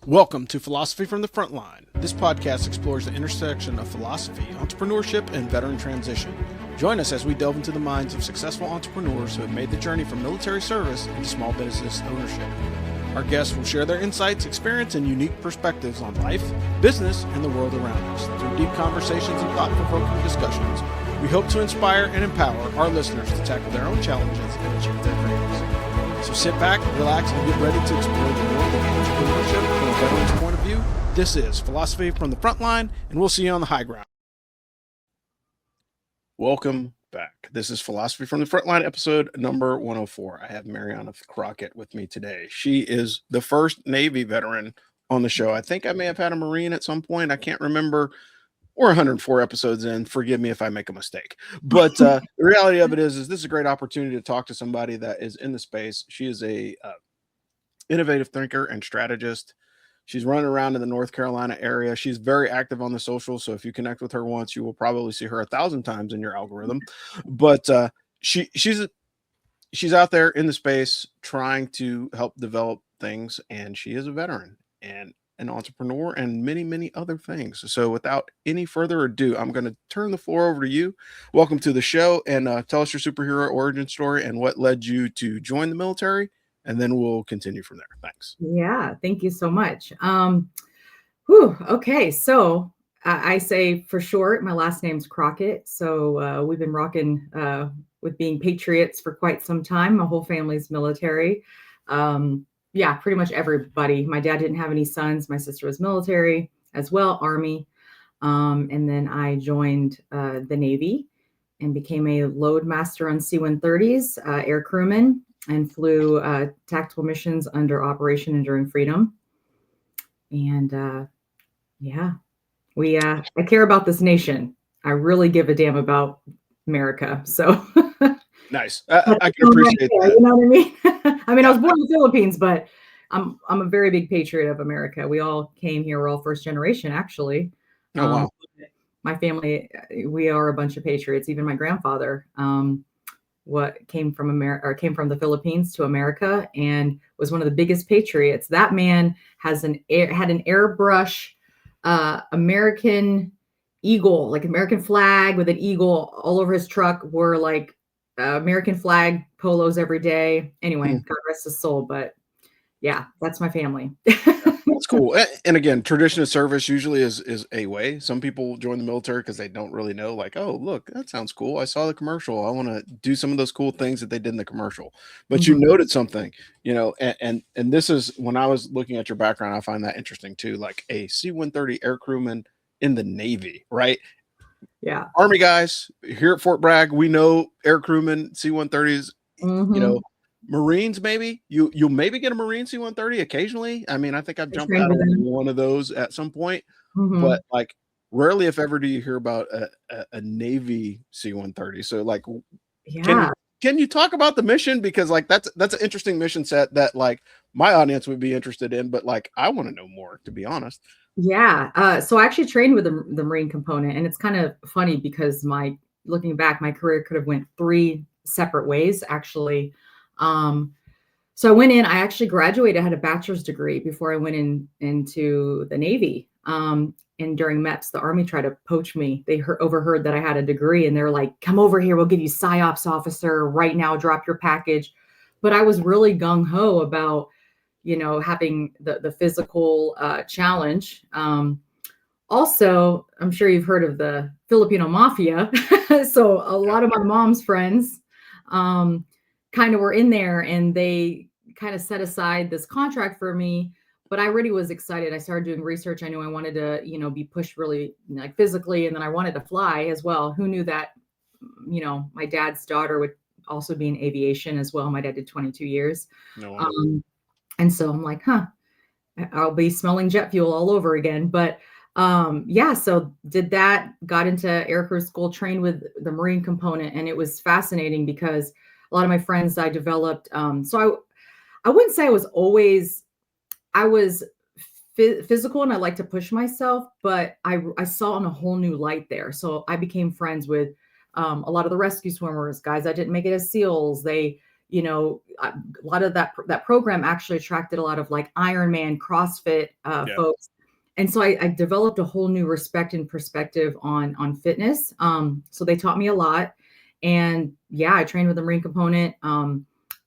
Welcome to Philosophy from the Frontline. This podcast explores the intersection of philosophy, entrepreneurship, and veteran transition. Join us as we delve into the minds of successful entrepreneurs who have made the journey from military service into small business ownership. Our guests will share their insights, experience, and unique perspectives on life, business, and the world around us. Through deep conversations and thought-provoking discussions, we hope to inspire and empower our listeners to tackle their own challenges and achieve their dreams. So sit back, relax, and get ready to explore the world of entrepreneurship from a veteran's point of view. This is Philosophy from the Frontline, and we'll see you on the high ground. Welcome back. This is Philosophy from the Frontline, episode number 104. I have Marianeth Crockett with me today. She is the first Navy veteran on the show. I think I may have had a Marine at some point. I can't remember. We're 104 episodes in. Forgive me if I make a mistake. But the reality of it is this is a great opportunity to talk to somebody that is in the space. She is a innovative thinker and strategist. She's running around in the North Carolina area. She's very active on the social. So if you connect with her once, you will probably see her 1,000 times in your algorithm. But she's out there in the space trying to help develop things. And she is a veteran and an entrepreneur and many, many other things. So without any further ado, I'm going to turn the floor over to you. Welcome to the show, and tell us your superhero origin story and what led you to join the military, and then we'll continue from there. Thanks. Yeah, thank you so much. Okay, so I say for short, my last name's Crockett. So we've been rocking with being patriots for quite some time. My whole family's military. Yeah, pretty much everybody. My dad didn't have any sons. My sister was military as well, Army. And then I joined the Navy and became a loadmaster on C-130s, aircrewman, and flew tactical missions under Operation Enduring Freedom. And yeah, I care about this nation. I really give a damn about America. So nice. I can appreciate that. You know what I mean? I mean, I was born in the Philippines, but I'm a very big patriot of America. We all came here. We're all first generation, actually. Oh, wow. My family, we are a bunch of patriots. Even my grandfather, came from the Philippines to America and was one of the biggest patriots. That man had an airbrush American eagle, like American flag with an eagle all over his truck. Were like American flag polos every day. Anyway, God rest his soul. But yeah, that's my family. That's cool. And again, tradition of service usually is a way. Some people join the military because they don't really know, like, oh, look, that sounds cool. I saw the commercial. I want to do some of those cool things that they did in the commercial. But you noted something, and this is when I was looking at your background, I find that interesting too, like a C-130 aircrewman in the Navy, right? Yeah. Army guys here at Fort Bragg, we know aircrewmen, C-130s, Marines, maybe you'll maybe get a Marine C-130 occasionally. I mean, I think I've jumped out of one of those at some point, but like rarely, if ever, do you hear about a Navy C-130. So like, can you talk about the mission? Because like that's an interesting mission set that like my audience would be interested in, but like I want to know more, to be honest. Yeah. So I actually trained with the Marine component, and it's kind of funny because looking back, my career could have went 3 separate ways, actually. So I went in, I actually graduated, I had a bachelor's degree before I went into the Navy. And during MEPS, the Army tried to poach me. They overheard that I had a degree, and they're like, come over here, we'll give you PSYOPs officer right now, drop your package. But I was really gung-ho about, having the physical challenge. Also, I'm sure you've heard of the Filipino mafia. So a lot of my mom's friends kind of were in there, and they kind of set aside this contract for me. But I really was excited. I started doing research. I knew I wanted to, be pushed really like physically, and then I wanted to fly as well. Who knew that, my dad's daughter would also be in aviation as well. My dad did 22 years. No. And so I'm like, I'll be smelling jet fuel all over again. But so did that, got into aircrew school, trained with the Marine component. And it was fascinating because a lot of my friends I developed. So I wouldn't say I was physical and I like to push myself, but I saw in a whole new light there. So I became friends with a lot of the rescue swimmers, guys that didn't make it as SEALs. They a lot of that program actually attracted a lot of like Ironman, CrossFit folks. And so I developed a whole new respect and perspective on fitness. So they taught me a lot. And yeah, I trained with the Marine component.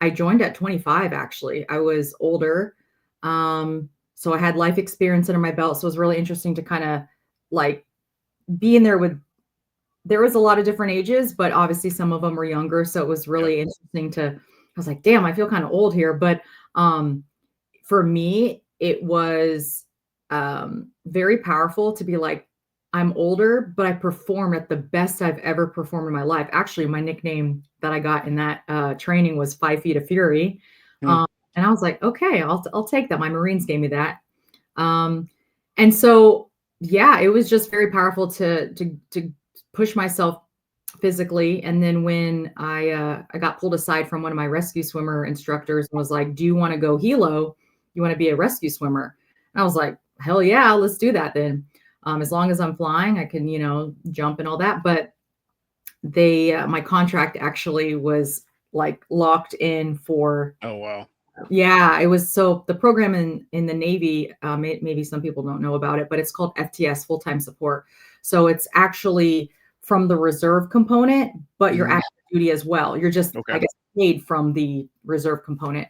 I joined at 25, actually. I was older. So I had life experience under my belt. So it was really interesting to kind of like be in there there was a lot of different ages, but obviously some of them were younger. So it was really interesting I was like, damn, I feel kind of old here. But for me, it was very powerful to be like, I'm older, but I perform at the best I've ever performed in my life. Actually, my nickname that I got in that training was 5 Feet of Fury. And I was like, okay, I'll take that. My Marines gave me that. And so, yeah, it was just very powerful to push myself physically. And then when I got pulled aside from one of my rescue swimmer instructors and was like, do you want to go helo? You want to be a rescue swimmer? And I was like, hell yeah, let's do that then. As long as I'm flying, I can, jump and all that. But my contract actually was like locked in for. Oh, wow. Yeah, it was. So the program in the Navy, maybe some people don't know about it, but it's called FTS, full-time support. So it's actually from the reserve component, but you're active duty as well. You're just, I guess, paid from the reserve component.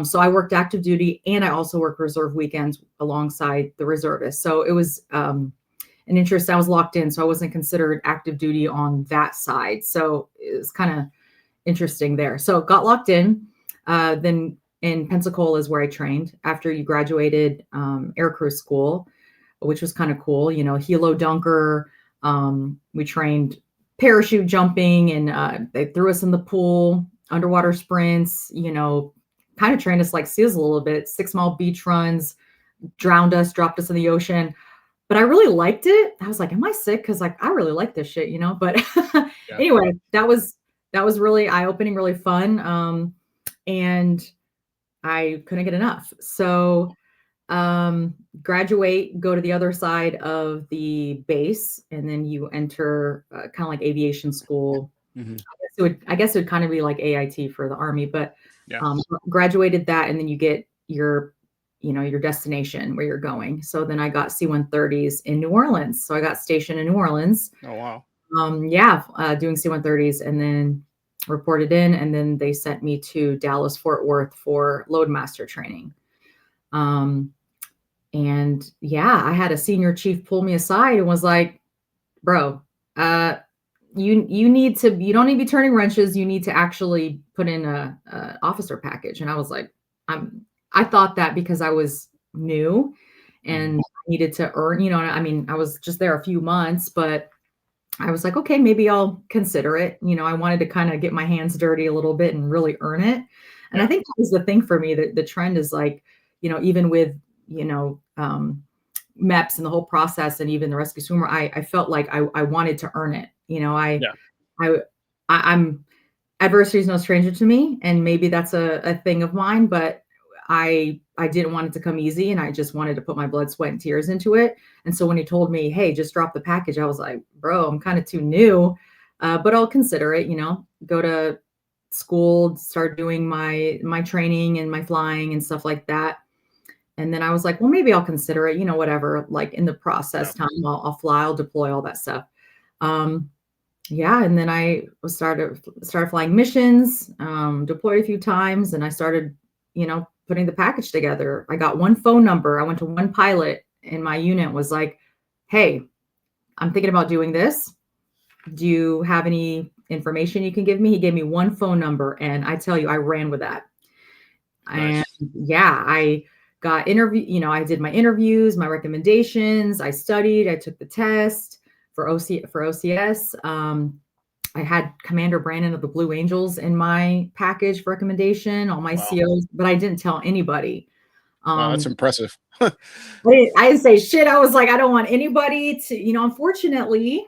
So I worked active duty and I also worked reserve weekends alongside the reservists. So it was an interest. I was locked in, so I wasn't considered active duty on that side. So it was kind of interesting there. So got locked in. Then in Pensacola is where I trained after you graduated aircrew school, which was kind of cool. Helo dunker. We trained parachute jumping and they threw us in the pool, underwater sprints, kind of trained us like SEALs a little bit, 6-mile beach runs, drowned us, dropped us in the ocean. But I really liked it. I was like, am I sick? Because like, I really like this shit, But anyway, that was really eye-opening, really fun. And I couldn't get enough. So graduate, go to the other side of the base, and then you enter kind of like aviation school. I guess it would kind of be like AIT for the Army, but graduated that, and then you get your destination where you're going. So then I got C-130s in New Orleans. So I got stationed in New Orleans. Oh, wow. Doing C-130s, and then reported in, and then they sent me to Dallas, Fort Worth for Loadmaster training. And yeah, I had a senior chief pull me aside and was like, bro, you don't need to be turning wrenches. You need to actually put in a officer package. And I was like, I thought that because I was new and I needed to earn, I was just there a few months, but I was like, okay, maybe I'll consider it. I wanted to kind of get my hands dirty a little bit and really earn it. And I think that was the thing for me, that the trend is like, even with, MEPS and the whole process and even the rescue swimmer, I felt like I wanted to earn it. I'm adversity is no stranger to me. And maybe that's a thing of mine, but I didn't want it to come easy, and I just wanted to put my blood, sweat, and tears into it. And so when he told me, hey, just drop the package, I was like, bro, I'm kind of too new, but I'll consider it, go to school, start doing my training and my flying and stuff like that. And then I was like, well, maybe I'll consider it, whatever, like in the process time, I'll fly, I'll deploy, all that stuff. And then I started flying missions, deployed a few times, and I started, putting the package together. I got one phone number. I went to one pilot in my unit, was like, hey, I'm thinking about doing this. Do you have any information you can give me? He gave me one phone number, and I tell you, I ran with that. Nice. And I got I did my interviews, my recommendations. I studied, I took the test for OCS. I had Commander Brandon of the Blue Angels in my package for recommendation, all my COs, but I didn't tell anybody. Wow, that's impressive. I didn't say shit. I was like, I don't want anybody to, unfortunately,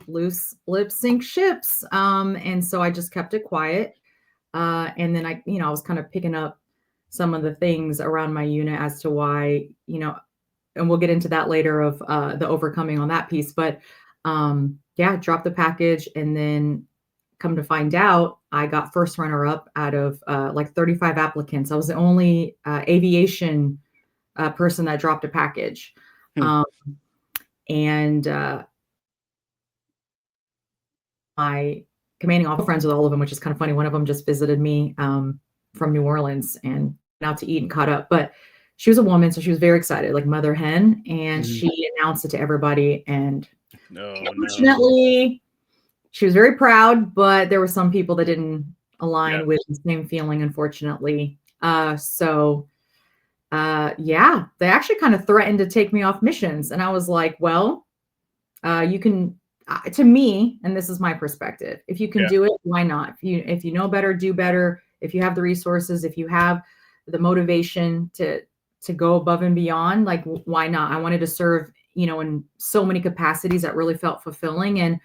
loose lips sink ships. And so I just kept it quiet. And then I was kind of picking up some of the things around my unit as to why, and we'll get into that later of the overcoming on that piece. But drop the package, and then come to find out, I got first runner up out of like 35 applicants. I was the only aviation person that dropped a package. Hmm. Um, and my commanding officer friends with all of them, which is kind of funny. One of them just visited me from New Orleans and went out to eat and caught up. But she was a woman, so she was very excited, like mother hen, and Mhm. she announced it to everybody. And No, unfortunately, she was very proud, but there were some people that didn't yeah, align with the same feeling, unfortunately. Yeah, they actually kind of threatened to take me off missions. And I was like, well, you can, to me, and this is my perspective, if you can yeah, do it, why not? If you know better, do better. If you have the resources, if you have the motivation to go above and beyond, like why not? I wanted to serve, in so many capacities that really felt fulfilling. And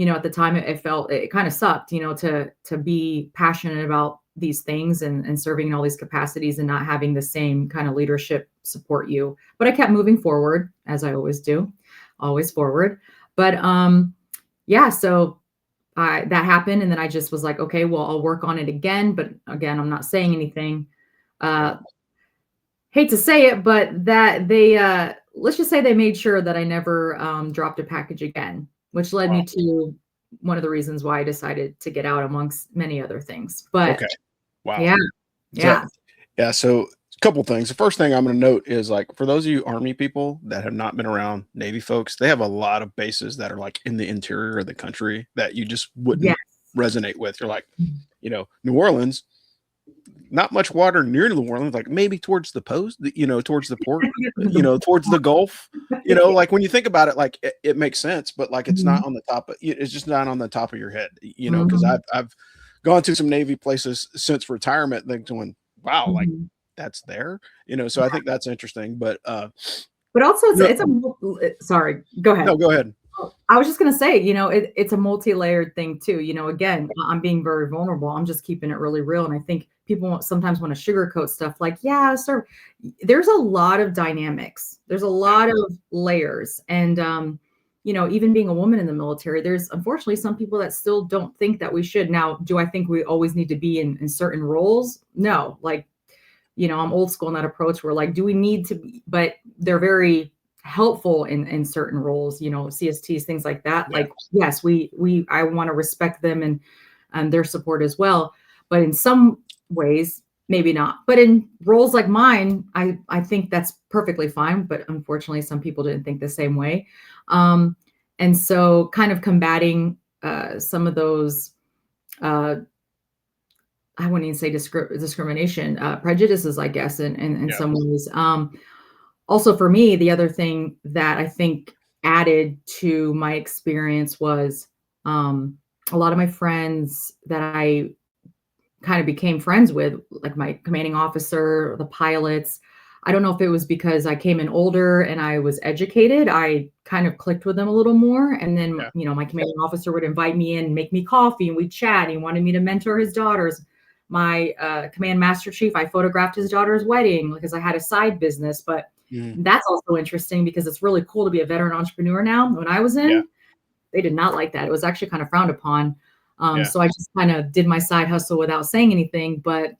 at the time it felt, it kind of sucked, to be passionate about these things and serving in all these capacities and not having the same kind of leadership support you. But I kept moving forward, as I always do, always forward. But yeah, so that happened. And then I just was like, okay, well, I'll work on it again. But again, I'm not saying anything. yeah. Hate to say it, but that they, let's just say they made sure that I never dropped a package again, which led Wow. me to one of the reasons why I decided to get out, amongst many other things. But Okay. Wow. yeah, So yeah, yeah, so a couple things. The first thing I'm going to note is like for those of you Army people that have not been around Navy folks, they have a lot of bases that are like in the interior of the country that you just yes. wouldn't resonate with. You're like, New Orleans, not much water near New Orleans, like maybe towards the post, towards the port, towards the Gulf. Like when you think about it, like it makes sense, but like it's not Mhm, on the top of it's just not on the top of your head, because mhm, I've gone to some Navy places since retirement, then going, wow, like mhm. that's there, so I think that's interesting. But But also no, sorry, go no, ahead. go ahead. Oh, I was just gonna say, it's a multi-layered thing too. Again, I'm being very vulnerable. I'm just keeping it really real. And I think people sometimes want to sugarcoat stuff like, yeah, sir. There's a lot of dynamics. There's a Yeah, lot of layers. And even being a woman in the military, there's unfortunately some people that still don't think that we should. Now, do I think we always need to be in certain roles? No. Like, I'm old school in that approach where like, do we need to be, but they're very helpful in certain roles, CSTs, things like that. yeah, Like, yes, I want to respect them and their support as well. But in some ways, maybe not. But in roles like mine, I think that's perfectly fine. But unfortunately, some people didn't think the same way. Um, and so kind of combating some of those uh, I wouldn't even say discrimination, prejudices, I guess, in yeah, some ways. Also, for me, the other thing that I think added to my experience was a lot of my friends that I kind of became friends with, like my commanding officer, the pilots. I don't know if it was because I came in older and I was educated. I kind of clicked with them a little more. And then, yeah, my commanding officer would invite me in, make me coffee, and we'd chat. He wanted me to mentor his daughters. My command master chief, I photographed his daughter's wedding because I had a side business. But mhm, that's also interesting because it's really cool to be a veteran entrepreneur now. When I was yeah, in, they did not like that. It was actually kind of frowned upon. yeah, So I just kind of did my side hustle without saying anything. But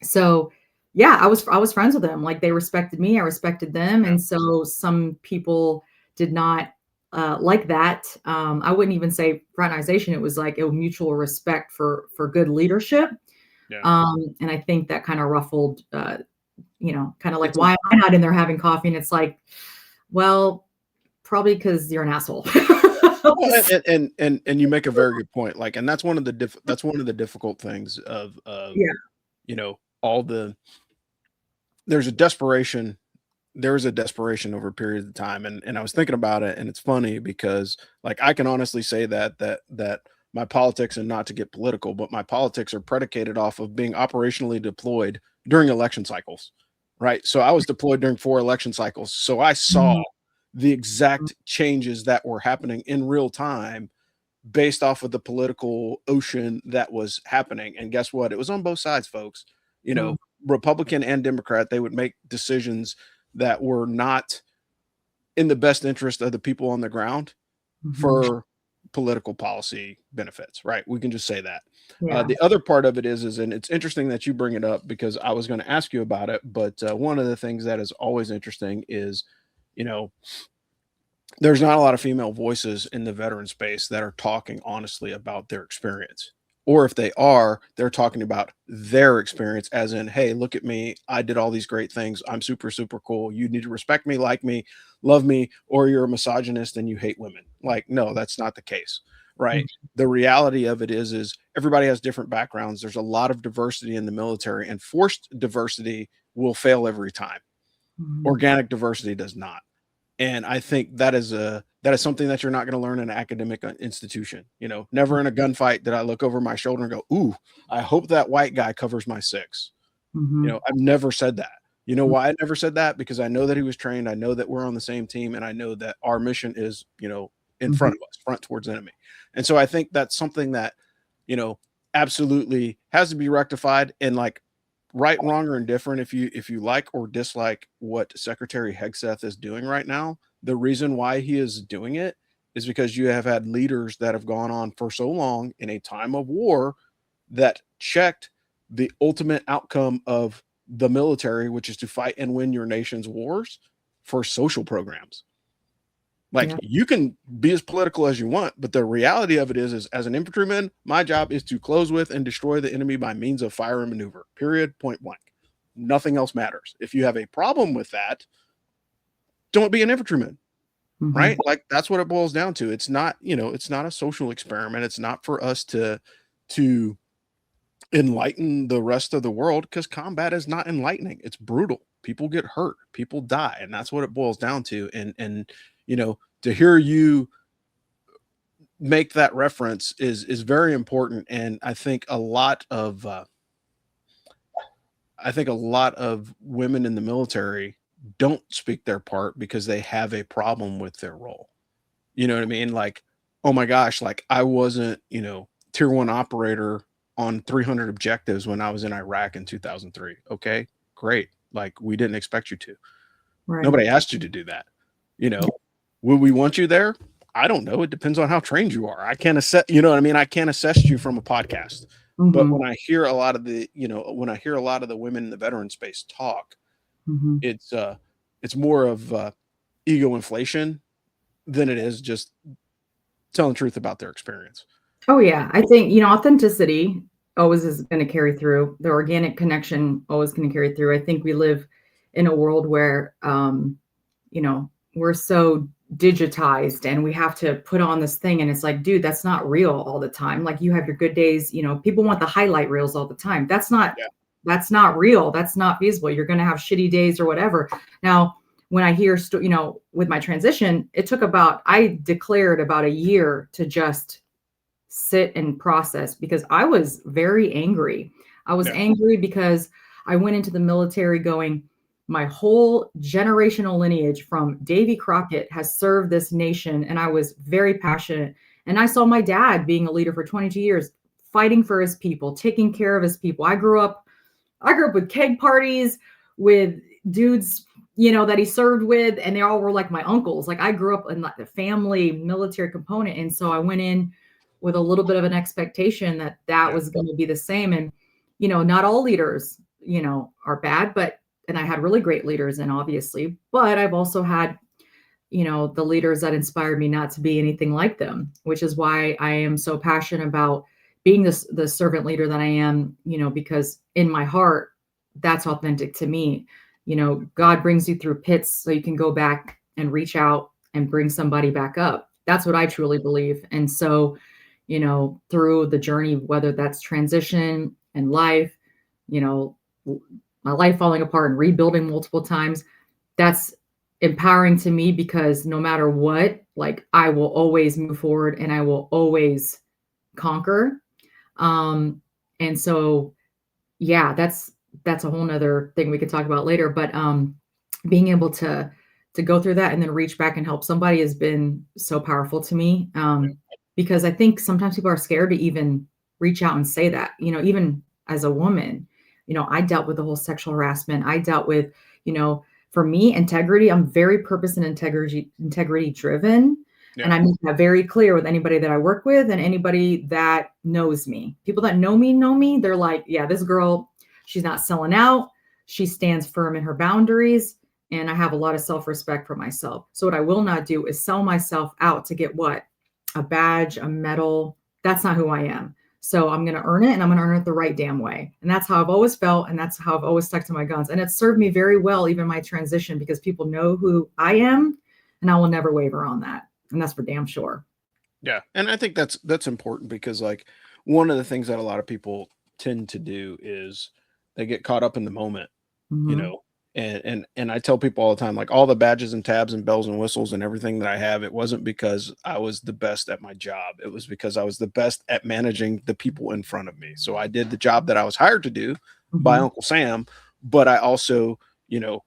so yeah, I was friends with them. Like they respected me, I respected them. yeah, And so some people did not like that. I wouldn't even say fraternization. It was like a mutual respect for good leadership. yeah. And I think that kind of ruffled, kind of like, It's why am I not in there having coffee? And it's like, well, probably because you're an asshole. Well, and you make a very good point. Like, and that's one of the that's one of the difficult things of Yeah. all the there's a desperation there was a desperation over a period of time, and I was thinking about it, and it's funny because like I can honestly say that my politics, and not to get political, but my politics are predicated off of being operationally deployed during election cycles, right? So I was deployed during 4 election cycles, so I saw Mhm. the exact changes that were happening in real time based off of the political ocean that was happening. And guess what? It was on both sides, folks. You know, Mhm. Republican and Democrat, they would make decisions that were not in the best interest of the people on the ground Mhm. for political policy benefits, right? We can just say that. Yeah. The other part of it is, and it's interesting that you bring it up because I was going to ask you about it, but one of the things that is always interesting is, you know, there's not a lot of female voices in the veteran space that are talking honestly about their experience. Or if they are, they're talking about their experience, as in, hey, look at me. I did all these great things. I'm super, super cool. You need to respect me, like me, love me, or you're a misogynist and you hate women. Like, no, that's not the case, right? The reality of it is everybody has different backgrounds. There's a lot of diversity in the military, and forced diversity will fail every time. Organic diversity does not. And I think that is something that you're not going to learn in an academic institution. You know, never in a gunfight did I look over my shoulder and go, "Ooh, I hope that white guy covers my six." You know, I've never said that. You know why I never said that? Because I know that he was trained. I know that we're on the same team, and I know that our mission is, you know, in front of us, front towards enemy. And so I think that's something that, you know, absolutely has to be rectified. And like, right, wrong, or indifferent, if you like or dislike what Secretary Hegseth is doing right now, the reason why he is doing it is because you have had leaders that have gone on for so long in a time of war that checked the ultimate outcome of the military, which is to fight and win your nation's wars, for social programs. Like, you can be as political as you want, but the reality of it is as an infantryman, my job is to close with and destroy the enemy by means of fire and maneuver, period, point blank. Nothing else matters. If you have a problem with that, don't be an infantryman, right? Like, that's what it boils down to. It's not, you know, it's not a social experiment. It's not for us to enlighten the rest of the world, because combat is not enlightening. It's brutal. People get hurt, people die, and that's what it boils down to. And you know, to hear you make that reference is very important. And I think a lot of women in the military don't speak their part because they have a problem with their role. You know what I mean? Like, oh my gosh, like, I wasn't, you know, tier 1 operator on 300 objectives when I was in Iraq in 2003. Okay, great. Like, we didn't expect you to. Nobody asked you to do that. You know, would we want you there? I don't know. It depends on how trained you are. I can't assess, you know what I mean? I can't assess you from a podcast. But when I hear a lot of the, you know, when I hear a lot of the women in the veteran space talk, it's more of ego inflation than it is just telling the truth about their experience. Oh yeah. I think, you know, authenticity always is going to carry through. The organic connection always going to carry through. I think we live in a world where, you know, we're so digitized and we have to put on this thing. And it's like, dude, that's not real all the time. Like, you have your good days, you know, people want the highlight reels all the time. That's not real. That's not feasible. You're going to have shitty days or whatever. Now, when I hear, you know, with my transition, it took I declared about a year to just sit and process, because I was very angry. I was angry because I went into the military going, my whole generational lineage from Davy Crockett has served this nation. And I was very passionate. And I saw my dad being a leader for 22 years, fighting for his people, taking care of his people. I grew up with keg parties with dudes, you know, that he served with, and they all were like my uncles. Like, I grew up in like the family military component. And so I went in with a little bit of an expectation that was going to be the same. And, you know, not all leaders, you know, are bad, and I had really great leaders, and obviously, but I've also had, you know, the leaders that inspired me not to be anything like them, which is why I am so passionate about being the servant leader that I am, you know, because in my heart, that's authentic to me. You know, God brings you through pits so you can go back and reach out and bring somebody back up. That's what I truly believe. And so, you know, through the journey, whether that's transition and life, you know, my life falling apart and rebuilding multiple times, that's empowering to me, because no matter what, like, I will always move forward and I will always conquer. And so, yeah, that's a whole nother thing we could talk about later, but, being able to go through that and then reach back and help somebody has been so powerful to me. Because I think sometimes people are scared to even reach out and say that, you know, even as a woman, you know, I dealt with the whole sexual harassment. I dealt with, you know, for me, integrity, I'm very purpose and integrity driven. And I make that very clear with anybody that I work with and anybody that knows me. People that know me, they're like, yeah, this girl, she's not selling out. She stands firm in her boundaries. And I have a lot of self-respect for myself. So what I will not do is sell myself out to get what? A badge, a medal. That's not who I am. So I'm going to earn it, and I'm going to earn it the right damn way. And that's how I've always felt. And that's how I've always stuck to my guns. And it's served me very well, even my transition, because people know who I am, and I will never waver on that. And that's for damn sure. Yeah. And I think that's important, because like one of the things that a lot of people tend to do is they get caught up in the moment, you know, and I tell people all the time, like all the badges and tabs and bells and whistles and everything that I have, it wasn't because I was the best at my job. It was because I was the best at managing the people in front of me. So I did the job that I was hired to do by Uncle Sam, but I also, you know,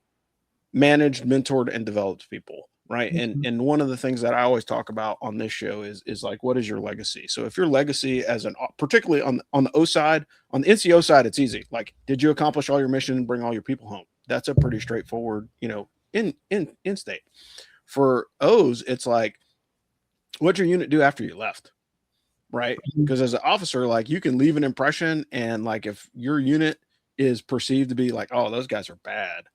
managed, mentored, and developed people. Right. And one of the things that I always talk about on this show is like, what is your legacy? So if your legacy as particularly on the O side, on the NCO side, it's easy. Like, did you accomplish all your mission and bring all your people home? That's a pretty straightforward, you know, in state. For O's, it's like, what'd your unit do after you left? Right. Because as an officer, like you can leave an impression, and like if your unit is perceived to be like, oh, those guys are bad,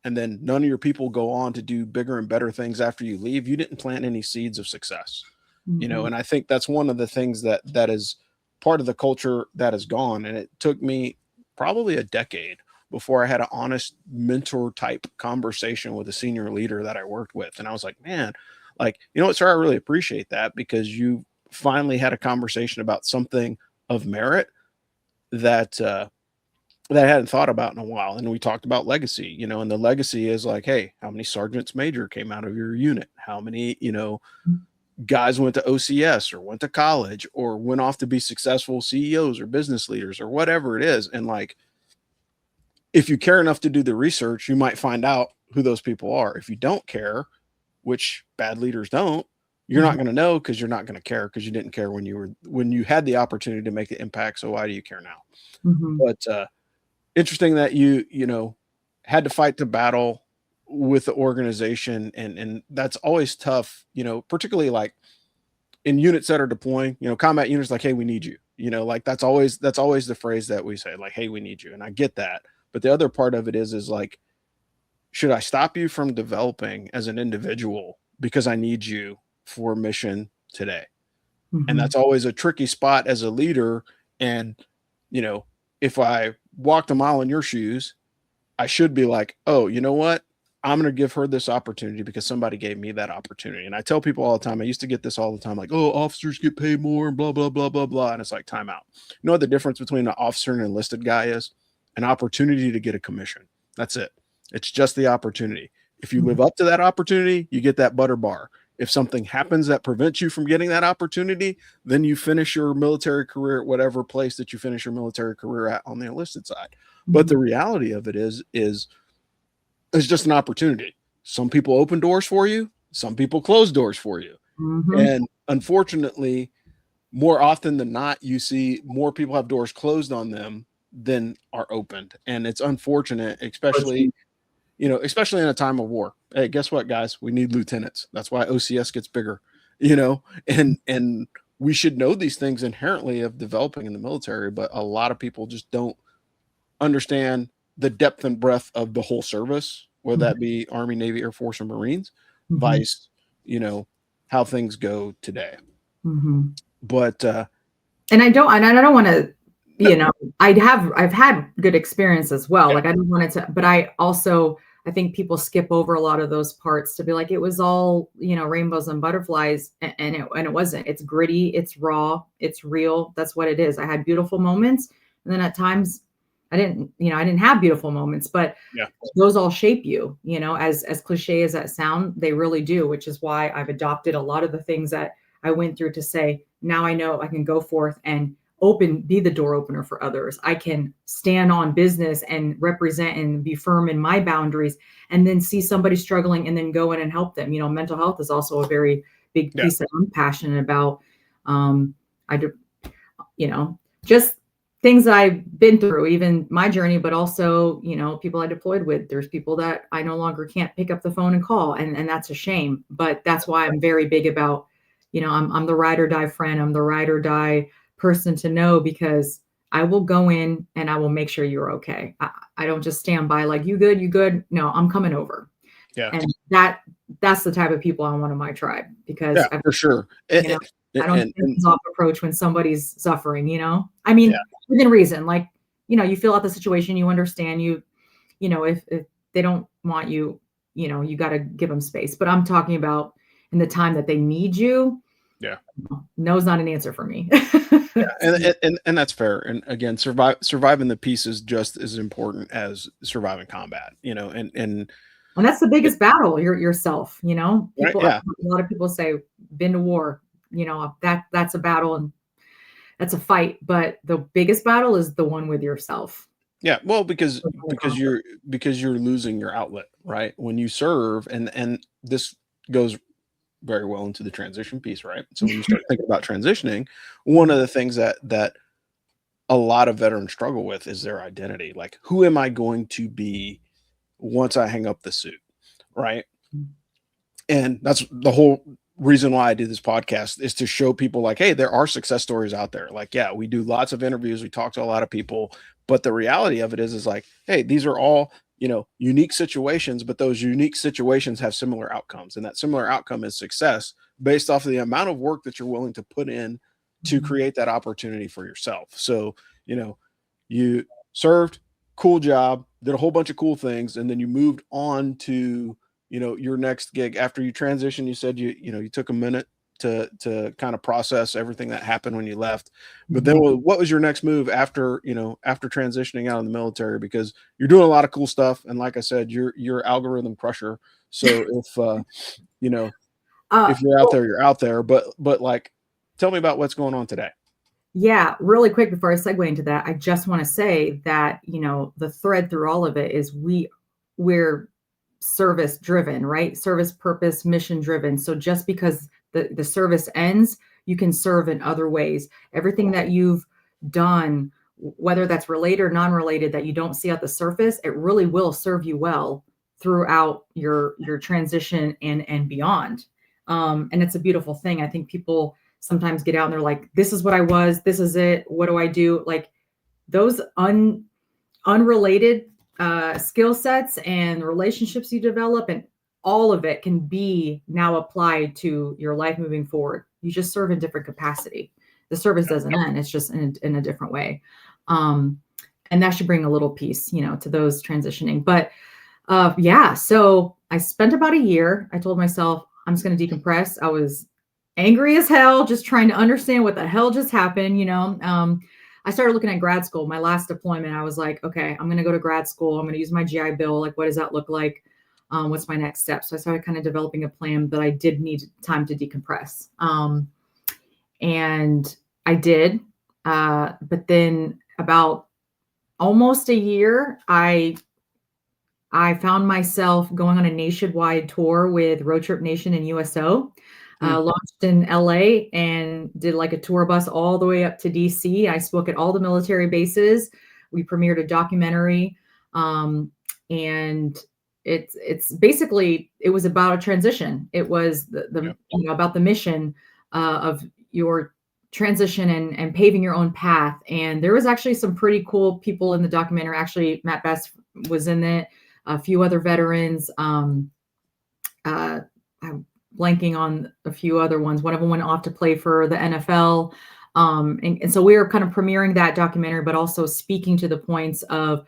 and then none of your people go on to do bigger and better things after you leave, you didn't plant any seeds of success, you know? And I think that's one of the things that is part of the culture that is gone. And it took me probably a decade before I had an honest mentor type conversation with a senior leader that I worked with. And I was like, man, like, you know what, sir, I really appreciate that, because you finally had a conversation about something of merit that, that I hadn't thought about in a while. And we talked about legacy, you know, and the legacy is like, hey, how many sergeants major came out of your unit? How many, you know, guys went to OCS or went to college or went off to be successful CEOs or business leaders or whatever it is. And like, if you care enough to do the research, you might find out who those people are. If you don't care, which bad leaders don't, you're not going to know, because you're not going to care, because you didn't care when you had the opportunity to make the impact. So why do you care now? But, interesting that you know, had to fight the battle with the organization, and that's always tough, you know, particularly like in units that are deploying, you know, combat units, like, hey, we need you, you know, like that's always the phrase that we say, like, hey, we need you. And I get that. But the other part of it is like, should I stop you from developing as an individual because I need you for mission today? And that's always a tricky spot as a leader. And, you know, if I walked a mile in your shoes, I should be like, oh, you know what? I'm going to give her this opportunity because somebody gave me that opportunity. And I tell people all the time, I used to get this all the time, like, oh, officers get paid more and blah, blah, blah, blah, blah. And it's like, time out. You know what the difference between an officer and an enlisted guy is? An opportunity to get a commission. That's it. It's just the opportunity. If you live up to that opportunity, you get that butter bar. If something happens that prevents you from getting that opportunity, then you finish your military career at whatever place that you finish your military career at on the enlisted side. But the reality of it is it's just an opportunity. Some people open doors for you. Some people close doors for you. And unfortunately, more often than not, you see more people have doors closed on them than are opened. And it's unfortunate, especially, you know, especially in a time of war. Hey, guess what, guys? We need lieutenants. That's why OCS gets bigger, you know, and we should know these things inherently of developing in the military, but a lot of people just don't understand the depth and breadth of the whole service, whether that be Army, Navy, Air Force, or Marines, vice, you know, how things go today. But and I don't want to, you know, I've had good experience as well. Like I don't want it to, but I think people skip over a lot of those parts to be like, it was all, you know, rainbows and butterflies, and it wasn't. It's gritty, it's raw, it's real. That's what it is. I had beautiful moments, and then at times I didn't have beautiful moments, but those all shape you, you know, as cliche as that sound, they really do, which is why I've adopted a lot of the things that I went through to say, now I know I can go forth and be the door opener for others. I can stand on business and represent and be firm in my boundaries, and then see somebody struggling and then go in and help them. You know, mental health is also a very big piece that I'm passionate about. You know, just things that I've been through, even my journey, but also, you know, people I deployed with. There's people that I no longer can't pick up the phone and call, and that's a shame. But that's why I'm very big about I'm the ride or die friend. I'm the ride or die person to know, because I will go in and I will make sure you're okay. I don't just stand by like, you good, you good. No, I'm coming over. Yeah. And that's the type of people I want in my tribe, because Yeah, for sure. I don't take a hands-off approach when somebody's suffering, I mean, within reason, like, you feel out the situation, you understand, if they don't want you, you got to give them space. But I'm talking about in the time that they need you. Yeah. No's not an answer for me. Yeah, and that's fair. And again, surviving the piece is just as important as surviving combat, and that's the biggest battle, yourself, people, right, yeah. a lot of people say, been to war, that's a battle and that's a fight, but the biggest battle is the one with yourself. Yeah, well, because you're losing your outlet, right? When you serve, and this goes very well into the transition piece, right? So when you start thinking about transitioning, one of the things that a lot of veterans struggle with is their identity. Like, who am I going to be once I hang up the suit, right? And that's the whole reason why I do this podcast, is to show people like, hey, there are success stories out there. Like, yeah, we do lots of interviews, we talk to a lot of people, but the reality of it is like, hey, these are all, unique situations, but those unique situations have similar outcomes. And that similar outcome is success based off of the amount of work that you're willing to put in to create that opportunity for yourself. So, you served, cool job, did a whole bunch of cool things, and then you moved on to your next gig. After you transitioned, you said you took a minute to kind of process everything that happened when you left. But then what was your next move after transitioning out of the military? Because you're doing a lot of cool stuff, and like I said, you're algorithm crusher. So if if you're out there, you're out there. But like, tell me about what's going on today. Yeah, really quick before I segue into that, I just want to say that, the thread through all of it is we're service driven, right? Service, purpose, mission driven. So just because the service ends, you can serve in other ways. Everything that you've done, whether that's related or non-related, that you don't see at the surface, it really will serve you well throughout your transition and beyond. And it's a beautiful thing. I think people sometimes get out and they're like, this is what I was, this is it, what do I do? Like, those unrelated skill sets and relationships you develop, and all of it can be now applied to your life moving forward. You just serve in different capacity. The service doesn't end, it's just in a different way. And that should bring a little peace, to those transitioning. But so I spent about a year. I told myself, I'm just going to decompress. I was angry as hell, just trying to understand what the hell just happened. I started looking at grad school. My last deployment, I was like, okay, I'm going to go to grad school. I'm going to use my GI Bill. Like, what does that look like? What's my next step? So I started kind of developing a plan, but I did need time to decompress. And I did. But then about almost a year, I found myself going on a nationwide tour with Road Trip Nation and USO. Launched in LA and did like a tour bus all the way up to DC. I spoke at all the military bases. We premiered a documentary. And it's basically, it was about a transition. It was about the mission of your transition and paving your own path. And there was actually some pretty cool people in the documentary. Actually, Matt Best was in it, a few other veterans. I'm blanking on a few other ones. One of them went off to play for the NFL. And so we were kind of premiering that documentary, but also speaking to the points of,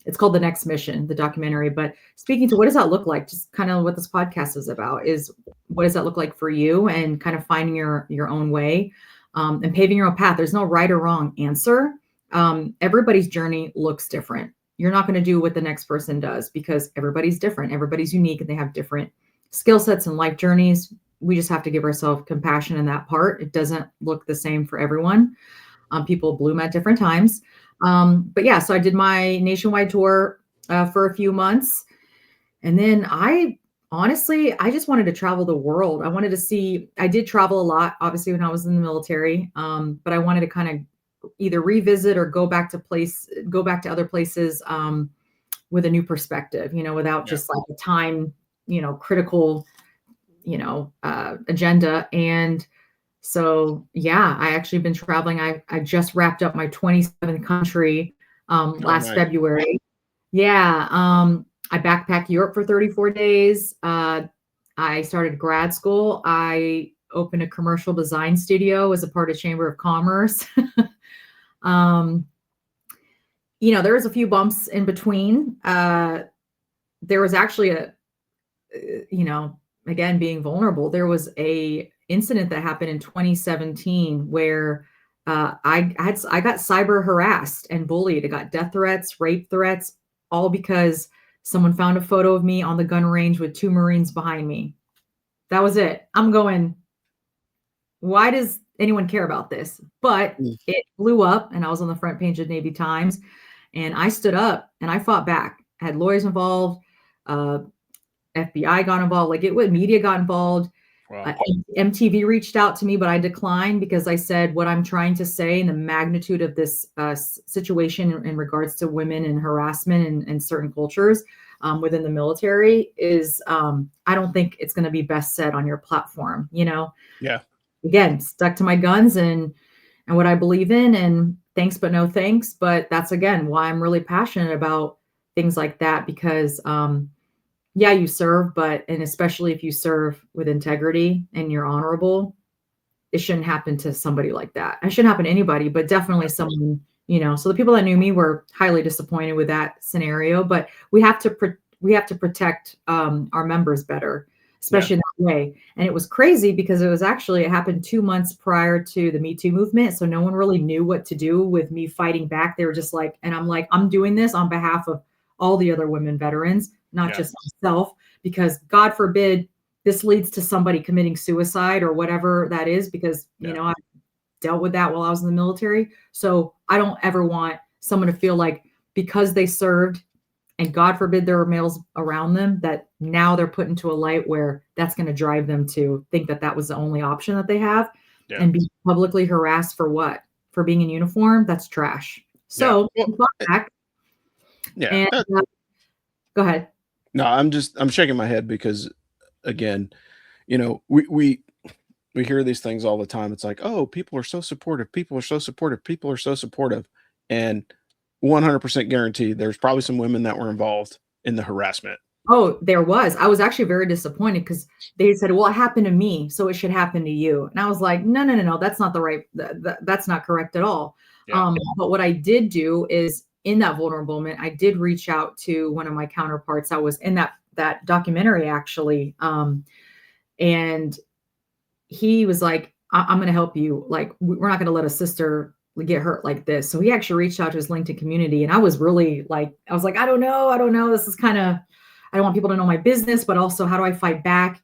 it's called The Next Mission, the documentary, but speaking to what does that look like? Just kind of what this podcast is about is, what does that look like for you, and kind of finding your own way, and paving your own path. There's no right or wrong answer. Everybody's journey looks different. You're not going to do what the next person does, because everybody's different. Everybody's unique, and they have different skill sets and life journeys. We just have to give ourselves compassion in that part. It doesn't look the same for everyone. People bloom at different times. But yeah, so I did my nationwide tour for a few months. And then I just wanted to travel the world. I wanted to see, I did travel a lot, obviously, when I was in the military. But I wanted to kind of either revisit or go back to other places with a new perspective, without just like a time, critical, agenda. And so, yeah, I actually been traveling. I just wrapped up my 27th country last nice. February. Yeah. I backpacked Europe for 34 days. I started grad school. I opened a commercial design studio as a part of Chamber of Commerce. There was a few bumps in between. There was actually again, being vulnerable, there was a incident that happened in 2017 where I got cyber harassed and bullied. I got death threats, rape threats, all because someone found a photo of me on the gun range with 2 Marines behind me. That was it. I'm going, why does anyone care about this? But it blew up, and I was on the front page of Navy Times, and I stood up and I fought back. I had lawyers involved. FBI got involved, media got involved. Wow. MTV reached out to me, but I declined because I said what I'm trying to say and the magnitude of this situation in regards to women and harassment in certain cultures within the military is, I don't think it's going to be best said on your platform. Yeah. Again, stuck to my guns and what I believe in, and thanks, but no thanks. But that's, again, why I'm really passionate about things like that, because yeah, you serve, and especially if you serve with integrity and you're honorable, it shouldn't happen to somebody like that. It shouldn't happen to anybody, but definitely someone, so the people that knew me were highly disappointed with that scenario, but we have to protect our members better, especially in that way. And it was crazy because it happened 2 months prior to the Me Too movement. So no one really knew what to do with me fighting back. They were just like, and I'm like, I'm doing this on behalf of all the other women veterans, not just myself, because God forbid this leads to somebody committing suicide or whatever that is, because, I dealt with that while I was in the military. So I don't ever want someone to feel like because they served and God forbid there were males around them, that now they're put into a light where that's going to drive them to think that that was the only option that they have and be publicly harassed for what? For being in uniform? That's trash. So back. Yeah. And, go ahead. No, I'm shaking my head because, again, we hear these things all the time. It's like, oh, people are so supportive. People are so supportive. People are so supportive. And 100% guaranteed there's probably some women that were involved in the harassment. Oh, there was. I was actually very disappointed because they said, well, it happened to me, so it should happen to you. And I was like, no, that's not that's not correct at all. But what I did do is, in that vulnerable moment, I did reach out to one of my counterparts. I was in that documentary, actually. And he was like, I'm going to help you. Like, we're not going to let a sister get hurt like this. So he actually reached out to his LinkedIn community. And I was really like, I don't know. This is kind of, I don't want people to know my business, but also how do I fight back?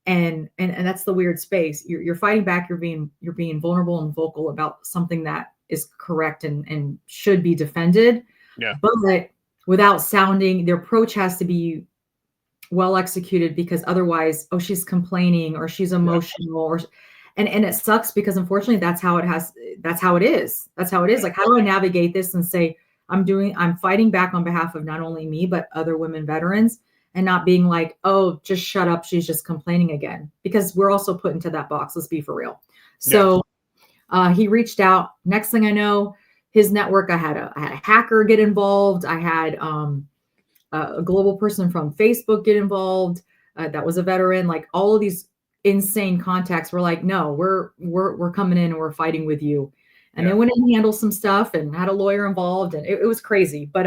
And that's the weird space. You're fighting back. You're being vulnerable and vocal about something that is correct and should be defended. Yeah. But without sounding, the approach has to be well executed, because otherwise, oh, she's complaining or she's emotional and it sucks, because unfortunately that's how it is. Like, how do I navigate this and say, I'm fighting back on behalf of not only me, but other women veterans, and not being like, oh, just shut up, she's just complaining again, because we're also put into that box. Let's be for real. So he reached out. Next thing I know, his network, I had a hacker get involved. I had a global person from Facebook get involved. That was a veteran. Like, all of these insane contacts were like, no, we're coming in and we're fighting with you. And they went in and handled some stuff and had a lawyer involved, and it was crazy. But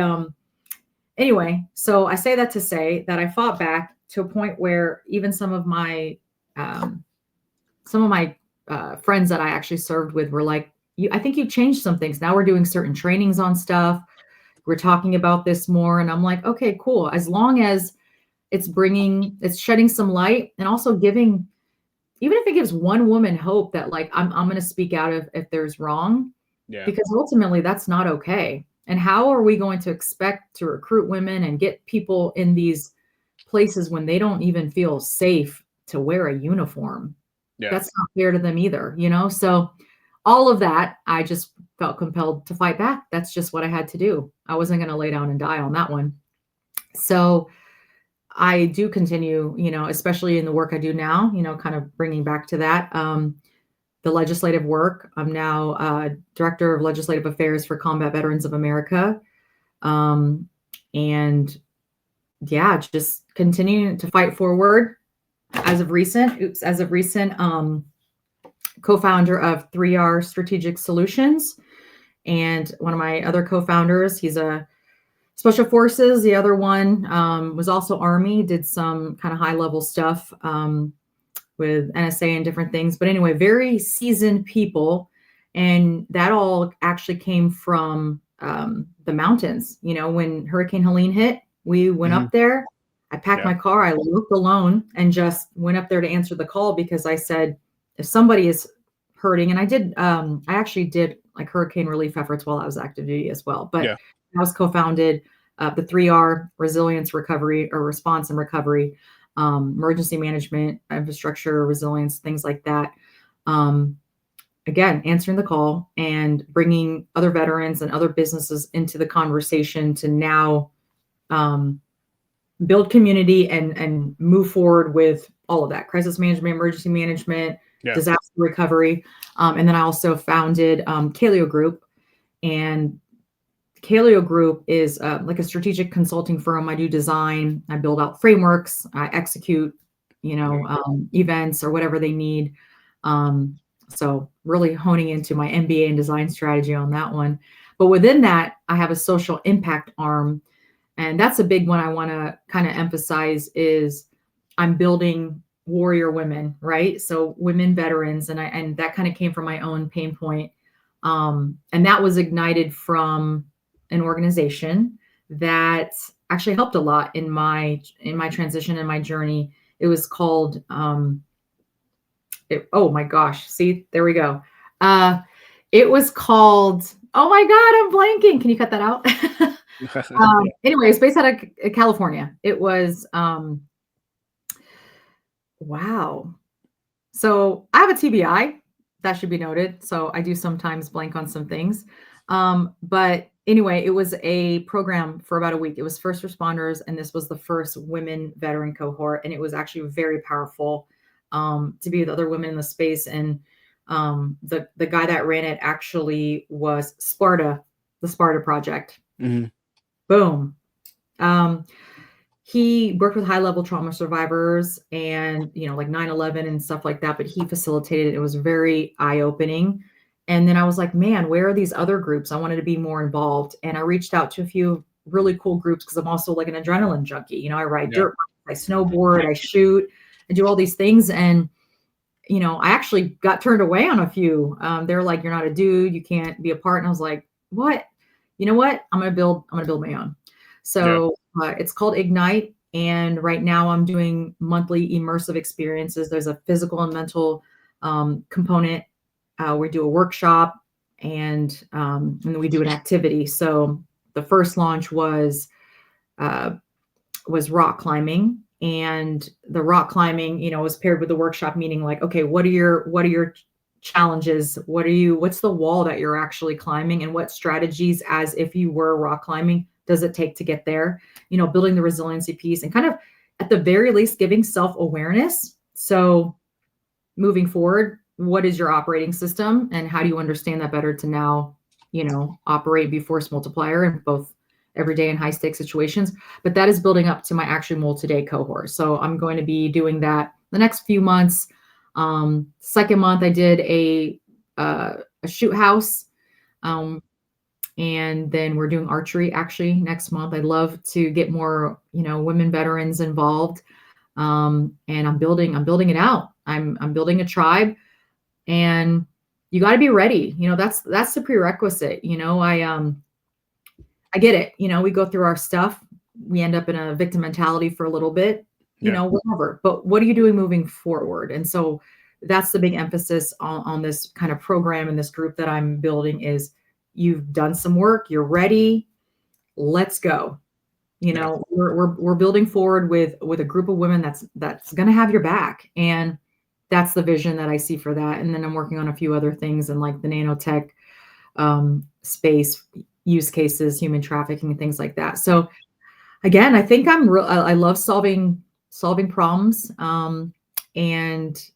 anyway, so I say that to say that I fought back to a point where even some of my friends that I actually served with were like, I think you changed some things. Now we're doing certain trainings on stuff. We're talking about this more. And I'm like, okay, cool. As long as it's shedding some light, and also giving, even if it gives one woman hope that, like, I'm going to speak out if there's wrong, because ultimately that's not okay. And how are we going to expect to recruit women and get people in these places when they don't even feel safe to wear a uniform? That's not fair to them either, So all of that, I just felt compelled to fight back. That's just what I had to do. I wasn't going to lay down and die on that one. So I do continue, especially in the work I do now, kind of bringing back to that, the legislative work. I'm now Director of Legislative Affairs for Combat Veterans of America. And yeah, just continuing to fight forward. As of recent, co-founder of 3R Strategic Solutions. And one of my other co-founders, he's a Special Forces. The other one was also Army, did some kind of high level stuff with NSA and different things. But anyway, very seasoned people. And that all actually came from the mountains. When Hurricane Helene hit, we went up there. I packed my car. I looked alone and just went up there to answer the call because I said, if somebody is hurting, and I actually did like hurricane relief efforts while I was active duty as well. But I was co-founded the 3R resilience, recovery, or response and recovery, emergency management, infrastructure, resilience, things like that. Again, answering the call and bringing other veterans and other businesses into the conversation to now build community and move forward with all of that: crisis management, emergency management, disaster recovery. And then I also founded KALEO Group. And KALEO Group is like a strategic consulting firm. I do design, I build out frameworks, I execute, events or whatever they need. So really honing into my MBA and design strategy on that one. But within that, I have a social impact arm. And that's a big one I want to kind of emphasize is I'm building warrior women, right? So women veterans, and that kind of came from my own pain point. And that was ignited from an organization that actually helped a lot in my transition and my journey. It was called, oh my gosh, see, there we go. It was called, oh my God, I'm blanking. Can you cut that out? Anyway, it's based out of California. It was, wow. So I have a TBI, that should be noted. So I do sometimes blank on some things. But anyway, it was a program for about a week. It was first responders, and this was the first women veteran cohort. And it was actually very powerful to be with other women in the space. And the guy that ran it actually was Sparta, the Sparta Project. Mm-hmm. Boom. He worked with high-level trauma survivors and, like 9/11 and stuff like that, but he facilitated it. It was very eye-opening. And then I was like, man, where are these other groups? I wanted to be more involved. And I reached out to a few really cool groups because I'm also like an adrenaline junkie. I ride dirt bikes, I snowboard, I shoot, I do all these things. And, I actually got turned away on a few. They're like, you're not a dude, you can't be a part. And I was like, what? You know what? I'm going to build my own. So it's called Ignite. And right now I'm doing monthly immersive experiences. There's a physical and mental component. We do a workshop and then we do an activity. So the first launch was rock climbing, and the rock climbing, was paired with the workshop, meaning like, okay, what are your challenges? What's the wall that you're actually climbing, and what strategies, as if you were rock climbing, does it take to get there? Building the resiliency piece and kind of at the very least giving self-awareness. So moving forward, what is your operating system and how do you understand that better to now, operate, be force multiplier in both everyday and high stakes situations. But that is building up to my actual multi-day cohort. So I'm going to be doing that the next few months. Second month I did a shoot house. And then we're doing archery actually next month. I'd love to get more, women veterans involved. And I'm building it out. I'm building a tribe, and you got to be ready. That's the prerequisite. I get it. We go through our stuff. We end up in a victim mentality for a little bit, whatever. But what are you doing moving forward? And so that's the big emphasis on this kind of program and this group that I'm building is you've done some work, you're ready, let's go. We're building forward with a group of women that's going to have your back. And that's the vision that I see for that. And then I'm working on a few other things in like the nanotech space, use cases, human trafficking, and things like that. So Again, I think I love solving problems. And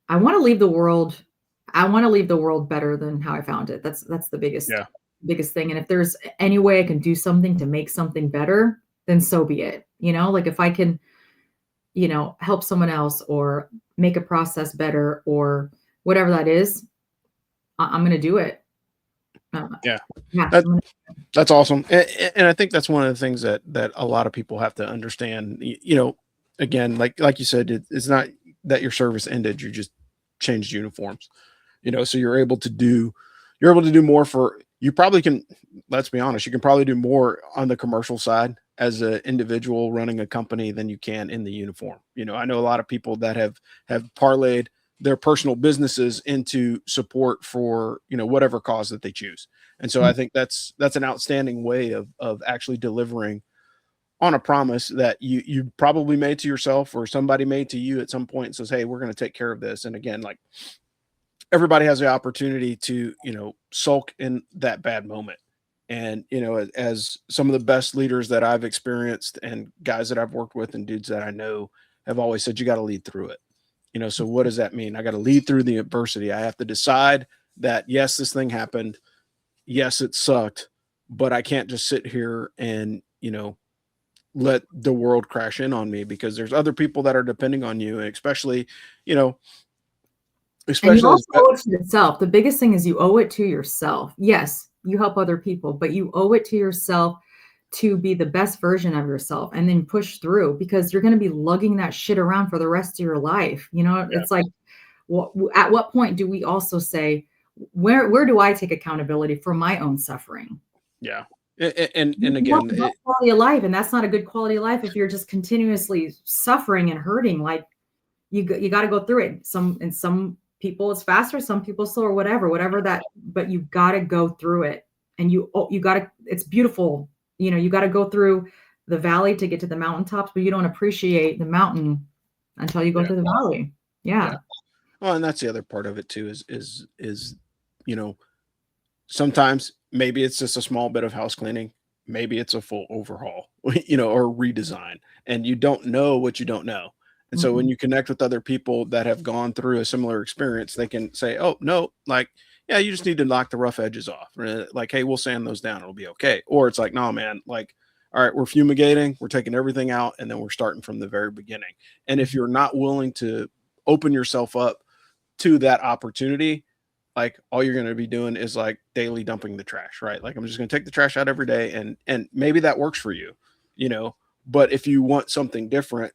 I want to leave the world. I want to leave the world better than how I found it. That's the Yeah. biggest thing. And if there's any way I can do something to make something better, then so be it. Like if I can, help someone else or make a process better or whatever that is, I'm going to do it. Uh, Yeah. yeah. That, that's awesome. And I think that's one of the things that a lot of people have to understand. Again, like you said, it's not that your service ended, you just changed uniforms. So you're able to do more for you. Probably can, let's be honest, you can probably do more on the commercial side as an individual running a company than you can in the uniform. I know a lot of people that have parlayed their personal businesses into support for whatever cause that they choose. And so I think that's an outstanding way of actually delivering on a promise that you probably made to yourself or somebody made to you at some point and says, hey, we're going to take care of this. And again, like, everybody has the opportunity to sulk in that bad moment. And as some of the best leaders that I've experienced and guys that I've worked with and dudes that I know have always said, you got to lead through it. So what does that mean? I got to lead through the adversity. I have to decide that, yes, this thing happened, yes, it sucked, but I can't just sit here and let the world crash in on me, because there's other people that are depending on you. And especially you know And you especially as also owe it to yourself. The biggest thing is you owe it to yourself. Yes, you help other people, but you owe it to yourself to be the best version of yourself and then push through, because you're going to be lugging that shit around for the rest of your life. yeah, It's like, at what point do we also say, where do I take accountability for my own suffering? yeah. And You want again, the best quality of life, and that's not a good quality of life if you're just continuously suffering and hurting. Like, you got to go through it. Some people it's faster, some people slower, whatever that, but you got to go through it. And you got to, it's beautiful. You got to go through the valley to get to the mountaintops, but you don't appreciate the mountain until you go yeah, through the valley. yeah. Yeah. Well, and that's the other part of it too, is you know sometimes maybe it's just a small bit of house cleaning, maybe it's a full overhaul, or redesign, and you don't know what you don't know. And so when Mhm. you connect with other people that have gone through a similar experience, they can say, "Oh no, like, yeah, you just need to knock the rough edges off." Like, "Hey, we'll sand those down; it'll be okay." Or it's like, "No, man, like, all right, we're fumigating, we're taking everything out, and then we're starting from the very beginning." And if you're not willing to open yourself up to that opportunity, like, all you're going to be doing is like daily dumping the trash, right? Like, I'm just going to take the trash out every day, and maybe that works for you, you know. But if you want something different,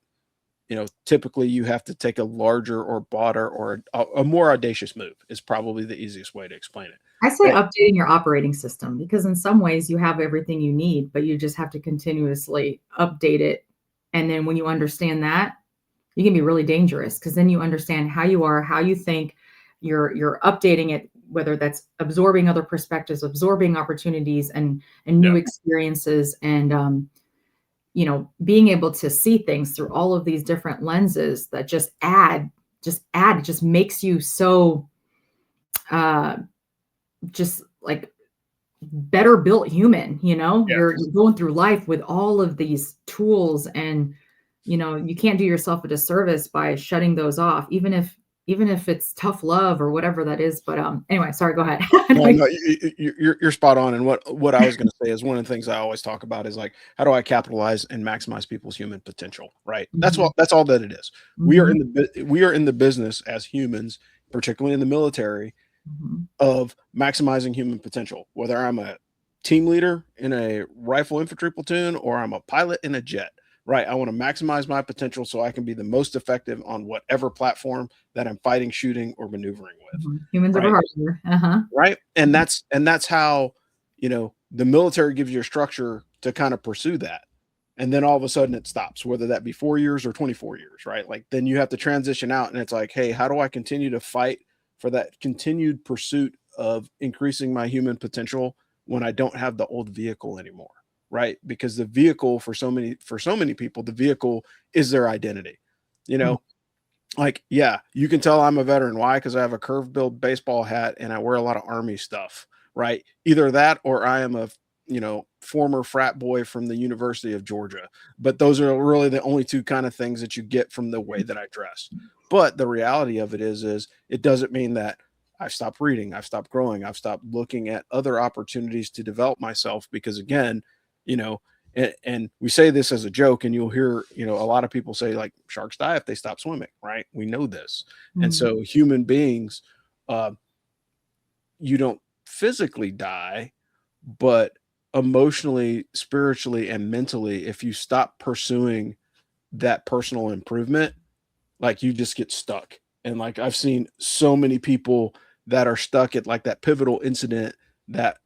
typically you have to take a larger or broader or a more audacious move. Is probably the easiest way to explain it. I say Hey, updating your operating system, because in some ways you have everything you need, but you just have to continuously update it. And then when you understand that, you can be really dangerous, because then you understand how you are, how you think. You're updating it, whether that's absorbing other perspectives, absorbing opportunities and yeah, new experiences, and being able to see things through all of these different lenses that it just makes you so uh just like better built human. yeah, You're going through life with all of these tools, and you can't do yourself a disservice by shutting those off, even if it's tough love or whatever that is. But anyway, sorry, go ahead. no, no, you're spot on. And what I was going to say is, one of the things I always talk about is like, how do I capitalize and maximize people's human potential? Right. Mhm, That's all that it is. mhm, We are in the business as humans, particularly in the military, mhm. of maximizing human potential. Whether I'm a team leader in a rifle infantry platoon or I'm a pilot in a jet, right? I want to maximize my potential so I can be the most effective on whatever platform that I'm fighting, shooting, or maneuvering with, Mhm. Humans over right? hardware. Uh-huh. Right. And that's how the military gives you a structure to kind of pursue that. And then all of a sudden it stops, whether that be 4 years or 24 years, right? Like, then you have to transition out, and it's like, hey, how do I continue to fight for that continued pursuit of increasing my human potential when I don't have the old vehicle anymore? Right. Because the vehicle, for so many people, the vehicle is their identity. You Mhm. know, like, yeah, you can tell I'm a veteran. Why? Because I have a curved bill baseball hat and I wear a lot of army stuff, right? Either that, or I am a former frat boy from the University of Georgia. But those are really the only two kind of things that you get from the way that I dress. But the reality of it is it doesn't mean that I've stopped reading, I've stopped growing, I've stopped looking at other opportunities to develop myself. Because again, and we say this as a joke, and you'll hear, a lot of people say like sharks die if they stop swimming, right? We know this. And so human beings, you don't physically die, but emotionally, spiritually, and mentally, if you stop pursuing that personal improvement, like you just get stuck. And like I've seen so many people that are stuck at like that pivotal incident that,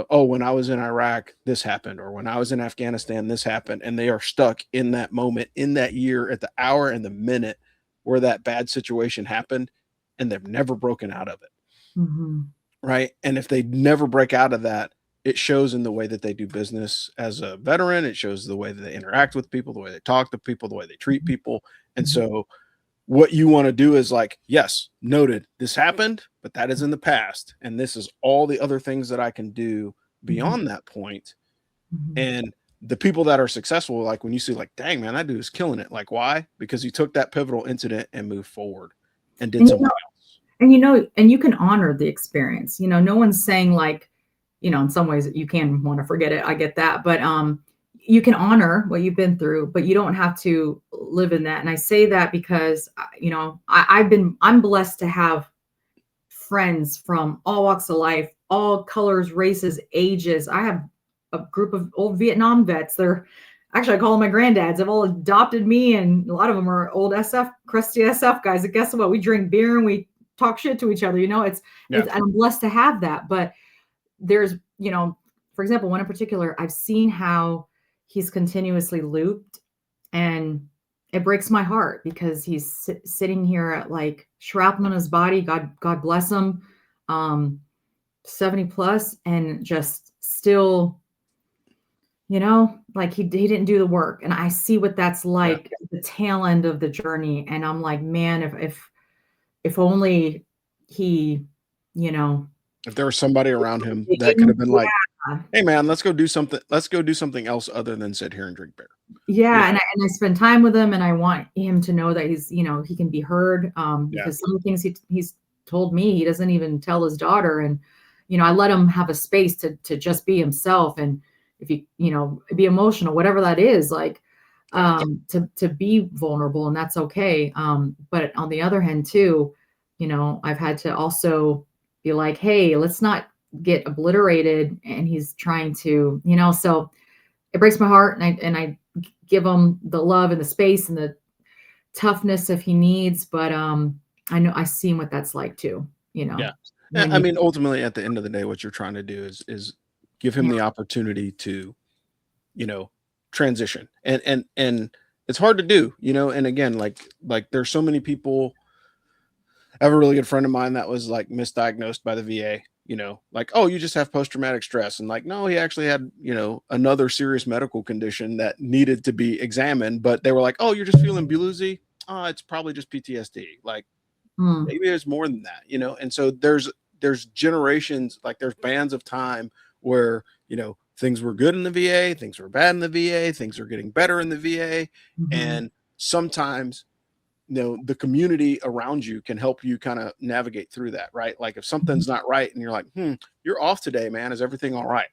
oh, when I was in Iraq, this happened, or when I was in Afghanistan, this happened. And they are stuck in that moment, in that year, at the hour and the minute where that bad situation happened, and they've never broken out of it. Right. And if they never break out of that, it shows in the way that they do business as a veteran. It shows the way that they interact with people, the way they talk to people, the way they treat people. And so what you want to do is like, yes, noted, this happened, but that is in the past. And this is all the other things that I can do beyond that point. And the people that are successful, like when you see like, dang, man, that dude is killing it. Like, why? Because he took that pivotal incident and moved forward and did something else. And you can honor the experience. No one's saying like, in some ways you can want to forget it. I get that. But you can honor what you've been through, but you don't have to live in that. And I say that because, I'm blessed to have friends from all walks of life, all colors, races, ages. I have a group of old Vietnam vets. I call them my granddads. They've all adopted me, and a lot of them are old SF, crusty SF guys. And guess what? We drink beer and we talk shit to each other. It's I'm blessed to have that. But there's, for example, one in particular, I've seen how he's continuously looped, and it breaks my heart because he's sitting here at like shrapnel in his body. God bless him. 70 plus, and just still, like he didn't do the work. And I see what that's like, the tail end of the journey. And I'm like, man, if only he, if there was somebody around him that could have been like, hey man, let's go do something. Let's go do something else other than sit here and drink beer. Yeah. And I spend time with him, and I want him to know that he's, he can be heard. Because some of the things he's told me, he doesn't even tell his daughter. And, I let him have a space to just be himself. And if you, be emotional, whatever that is, like, to be vulnerable, and that's okay. But on the other hand too, I've had to also be like, hey, let's not get obliterated. And he's trying to, so it breaks my heart, and I give him the love and the space and the toughness if he needs. But I know I seen what that's like too, Yeah. I mean, ultimately at the end of the day, what you're trying to do is give him the opportunity to, transition. And it's hard to do, and again, like there's so many people. I have a really good friend of mine that was like misdiagnosed by the VA, like, oh, you just have post-traumatic stress. And like, no, he actually had, another serious medical condition that needed to be examined. But they were like, oh, you're just feeling bluesy. It's probably just PTSD. Like maybe there's more than that, And so there's generations, like there's bands of time where, things were good in the VA, things were bad in the VA, things are getting better in the VA. And sometimes, the community around you can help you kind of navigate through that, right? Like if something's not right and you're like, you're off today, man, is everything all right?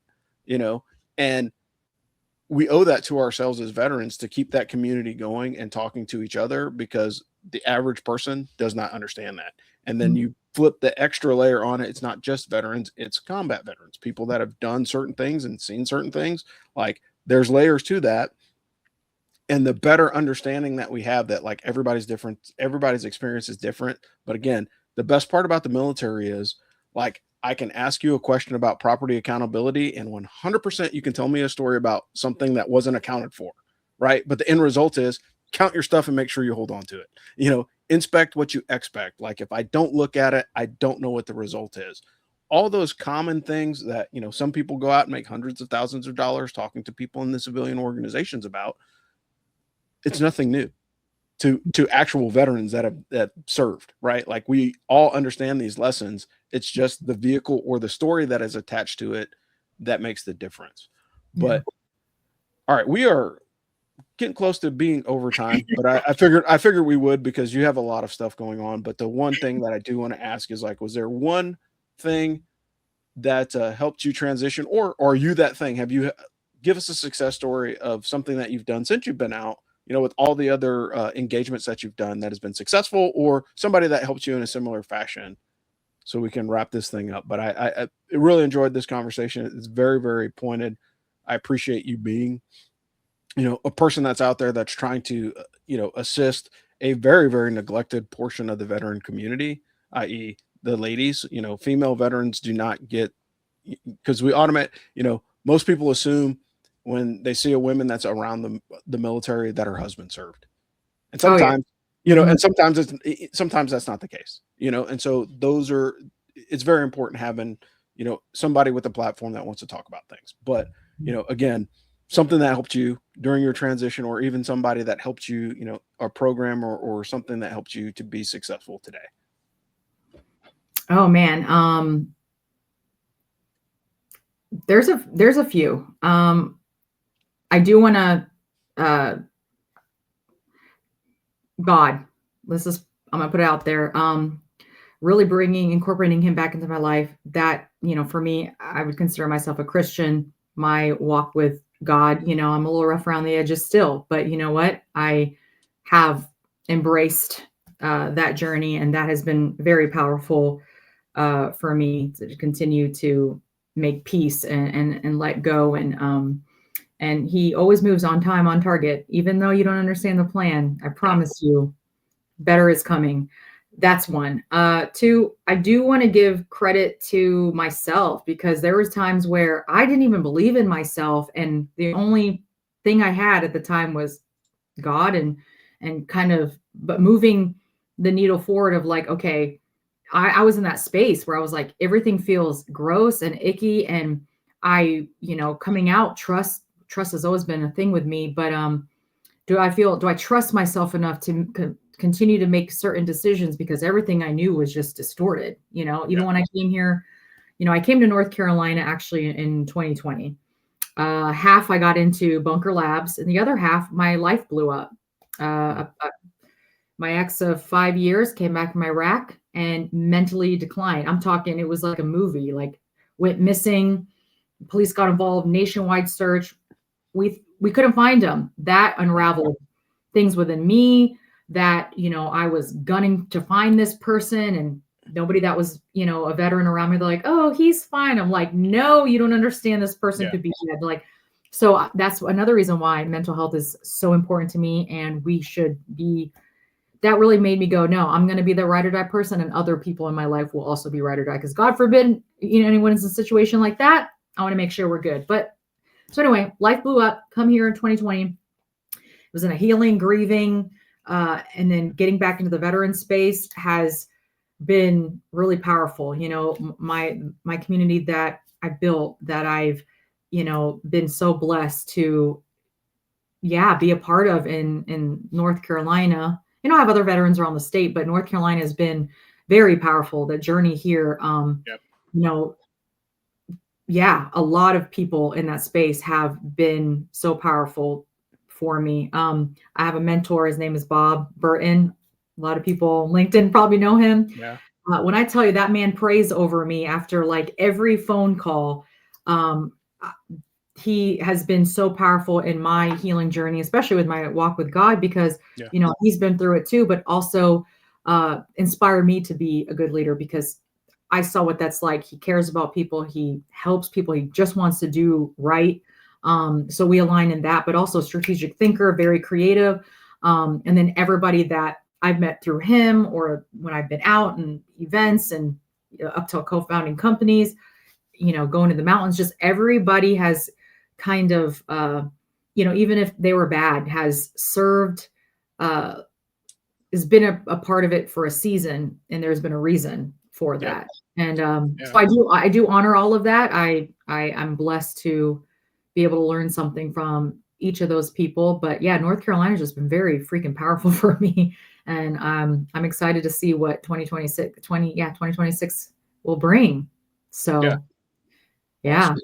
And we owe that to ourselves as veterans to keep that community going and talking to each other, because the average person does not understand that. And then you flip the extra layer on it. It's not just veterans, it's combat veterans, people that have done certain things and seen certain things. Like there's layers to that. And the better understanding that we have that like everybody's different, everybody's experience is different. But again, the best part about the military is like, I can ask you a question about property accountability, and 100% you can tell me a story about something that wasn't accounted for. Right. But the end result is count your stuff and make sure you hold on to it. Inspect what you expect. Like if I don't look at it, I don't know what the result is. All those common things that, some people go out and make hundreds of thousands of dollars talking to people in the civilian organizations about. It's nothing new to actual veterans that served, right? Like we all understand these lessons. It's just the vehicle or the story that is attached to it that makes the difference. But all right, we are getting close to being overtime, but I figured we would because you have a lot of stuff going on. But the one thing that I do want to ask is like, was there one thing that helped you transition, or are you that thing? Have you give us a success story of something that you've done since you've been out? You know, with all the other engagements that you've done that has been successful, or somebody that helped you in a similar fashion, so we can wrap this thing up. But I really enjoyed this conversation. It's very, very pointed. I appreciate you being, a person that's out there that's trying to, assist a very, very neglected portion of the veteran community, i.e., the ladies. Female veterans do not get, because we automate, most people assume when they see a woman that's around the military that her husband served. And Oh yeah. sometimes, and sometimes that's not the case, and so it's very important having, somebody with a platform that wants to talk about things. But, again, something that helped you during your transition, or even somebody that helped you, a program or something that helped you to be successful today. Oh man. There's a few. I do want to, God, I'm gonna put it out there. Really incorporating him back into my life. That, for me, I would consider myself a Christian. My walk with God, I'm a little rough around the edges still, but you know what? I have embraced that journey, and that has been very powerful for me to continue to make peace and let go. And he always moves on time, on target, even though you don't understand the plan. I promise you, better is coming. That's one. Two, I do want to give credit to myself, because there was times where I didn't even believe in myself, and the only thing I had at the time was God, and but moving the needle forward of like, okay, I was in that space where I was like, everything feels gross and icky, and coming out, trust has always been a thing with me, but do I trust myself enough to continue to make certain decisions, because everything I knew was just distorted, even when I came here. I came to North Carolina actually in 2020. Half I got into Bunker Labs, and the other half my life blew up. My ex of 5 years came back from Iraq and mentally declined. I'm talking, it was like a movie, like went missing. Police got involved, nationwide search. We couldn't find him. That unraveled things within me, that, I was gunning to find this person, and nobody that was, a veteran around me. They're like, oh, he's fine. I'm like, no, you don't understand. This person could be dead. Like, so that's another reason why mental health is so important to me. And we should be, that really made me go, no, I'm going to be the ride or die person, and other people in my life will also be ride or die. Because God forbid, anyone is in a situation like that. I want to make sure we're good. But so anyway, life blew up, come here in 2020. It was in a healing, grieving, and then getting back into the veteran space has been really powerful. My community that I built, that I've, been so blessed to, be a part of in North Carolina. I have other veterans around the state, but North Carolina has been very powerful. The journey here, a lot of people in that space have been so powerful for me. I have a mentor. His name is Bob Burton. A lot of people on LinkedIn probably know him. Yeah. When I tell you that man prays over me after like every phone call, he has been so powerful in my healing journey, especially with my walk with God, because, he's been through it too, but also inspired me to be a good leader, because I saw what that's like. He cares about people. He helps people. He just wants to do right. So we align in that, but also strategic thinker, very creative. And then everybody that I've met through him, or when I've been out and events and up to co-founding companies, going to the mountains, just everybody has kind of, even if they were bad, has served, has been a part of it for a season, and there's been a reason for that. And so I do honor all of that. I'm blessed to be able to learn something from each of those people. But yeah, North Carolina has just been very freaking powerful for me. And I'm excited to see what 2026 will bring. So yeah.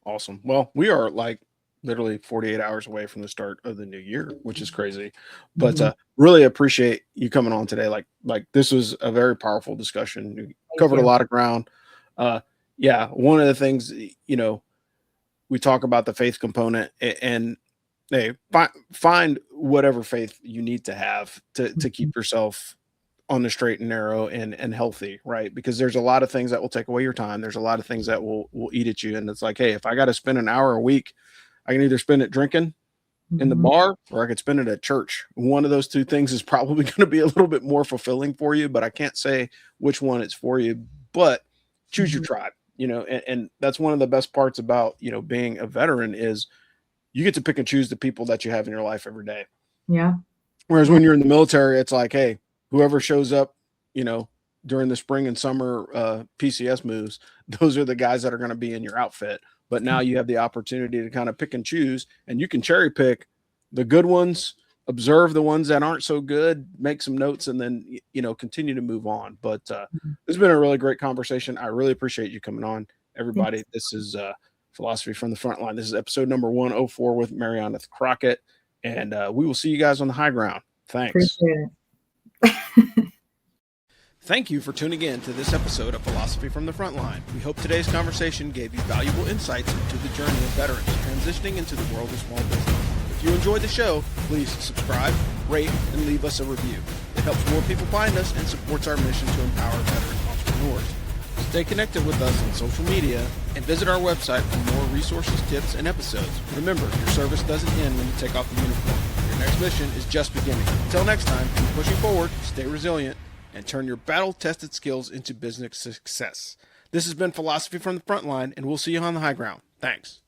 Awesome. Well, we are like literally 48 hours away from the start of the new year, which is crazy. But really appreciate you coming on today. Like this was a very powerful discussion. You covered a lot of ground. Yeah, one of the things, you know, we talk about the faith component, and hey, find whatever faith you need to have to keep yourself on the straight and narrow and healthy, right? Because there's a lot of things that will take away your time. There's a lot of things that will eat at you. And it's like, hey, if I got to spend an hour a week, I can either spend it drinking in the bar or I could spend it at church. One of those two things is probably going to be a little bit more fulfilling for you, but I can't say which one it's for you. But choose your tribe, you know, and that's one of the best parts about, you know, being a veteran is you get to pick and choose the people that you have in your life every day. Yeah. Whereas when you're in the military, it's like, hey, whoever shows up, you know, during the spring and summer PCS moves, those are the guys that are going to be in your outfit. But now you have the opportunity to kind of pick and choose, and you can cherry pick the good ones, observe the ones that aren't so good, make some notes, and then, you know, continue to move on. But it's been a really great conversation. I really appreciate you coming on, everybody. This is Philosophy from the Frontline. This is episode number 104 with Marianeth Crockett, and we will see you guys on the high ground. Thanks. Appreciate it. Thank you for tuning in to this episode of Philosophy from the Frontline. We hope today's conversation gave you valuable insights into the journey of veterans transitioning into the world of small business. If you enjoyed the show, please subscribe, rate, and leave us a review. It helps more people find us and supports our mission to empower veteran entrepreneurs. Stay connected with us on social media and visit our website for more resources, tips, and episodes. Remember, your service doesn't end when you take off the uniform. Your next mission is just beginning. Until next time, keep pushing forward, stay resilient, and turn your battle-tested skills into business success. This has been Philosophy from the Frontline, and we'll see you on the high ground. Thanks.